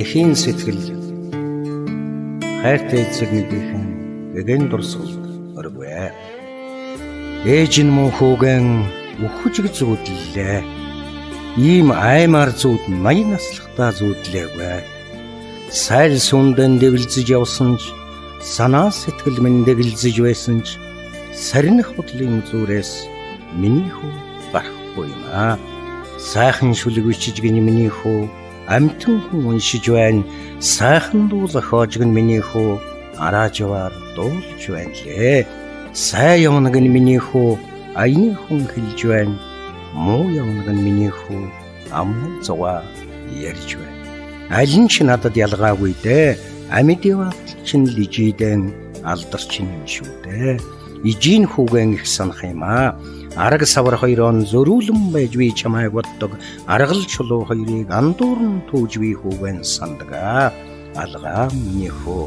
эхийн сэтгэл хайртай эцэг нэгэн гэгэн дурсгалд оргивэ. Ээж нь мөнхөөгэн үхэж зүудлээ. Ийм аймаар зүуд 80 наслахтаа зүудлээгүй. Сайл сүндэн дэвлзэж явсан ч санаа сэтгэл минь дэглэжж байсан ч сарних худлын зүрээс миний хүү гарахгүй юм аа. Сайхан шүлэг бичиж гин миний хүү амтэн хүн уншиж байна. Сайхан дуу зохиож гин миний хүү араажваар дуулж байна лээ. Сайн явнаг нь миний хүү аяны хүн хэлж байна. Муу явнаг нь миний хүү амнан зоваа ярьж байна. Аль нь ч надад ялгаагүй дээ. Амьдиваа чин лижидэн алдарчин юм шүү дээ. Ижийн хүүгэн их санах юм аа. Арга савар хоёрон зөрүүлэн байж би чамайг боддог. Аргал чулуу хоёрыг андуурн түүж би хүүгэн сандгаа. Алгаа миний хүү.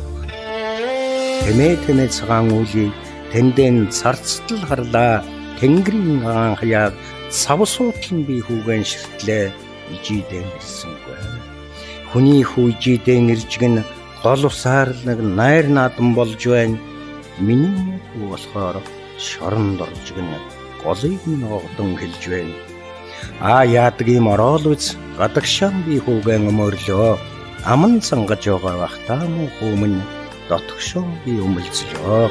Тэмээ цагаан үлийг тэндэн царцтал харлаа. Тэнгэрийн хаан хаяад савсуутлан би хүүгэн ширтлээ. Ижидэн ирсэнгүй. Хүний хүү ижидэн иржгэн гол усаар нэг найр наадам болж байна. Миний хүү болохоор шоронд орж гэн голыг ногдон хэлж байна. Яадаг юм орол үз гадагшаан би хүүгэн өмөрлөө. Аман цангаж байгаа бахтаа муу хүмүүн дотгошоо би өмөлцлөө.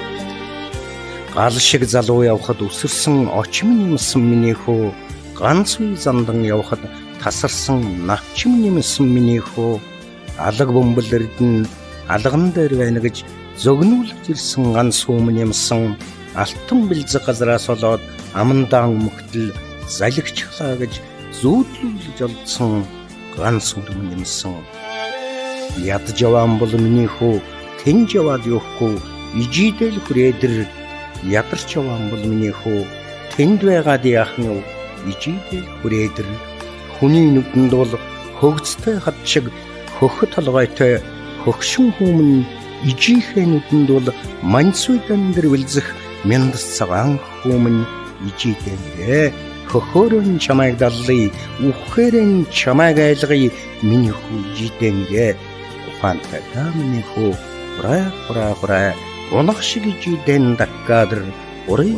Гал шиг залуу явхад өсөрсөн очим юмсан миний хүү. Ганц үе зандан явхад тасарсан навчим юмсан миний хүү. Алаг бөмбөлөрдөн алган дээр байна гэж зөгнүүлж ирсэн ганц хүмүн юмсан. Алтан бэлзэг газраас олоод амандаан өмгтөл залгичглаа гэж зүүдлүүлж олдсон ганц хүмүн юмсан. Ядж яваан бол миний хүү тэнж яваад явахгүй ижидэл хүрээдэр. Ядарч яваан бол миний хүү тэнд байгаад яах нь ижидэл хүрээдэр. Хүний нүдэнд бол хөгцтэй хад шиг хөхөт толгойтой хөгшин хүмүн. Ижийнхээ нүдэнд бол манцуйдан дэр вэлзэх мяндас цагаан хүмүн ижидэнгээ. Хөхөөрөн чамайг даллый, үхээрэн чамайг айлгый миний хүү ижидэнгээ. Ухаантай миний хүү ураа унах шиг ижидэн даккадр урый.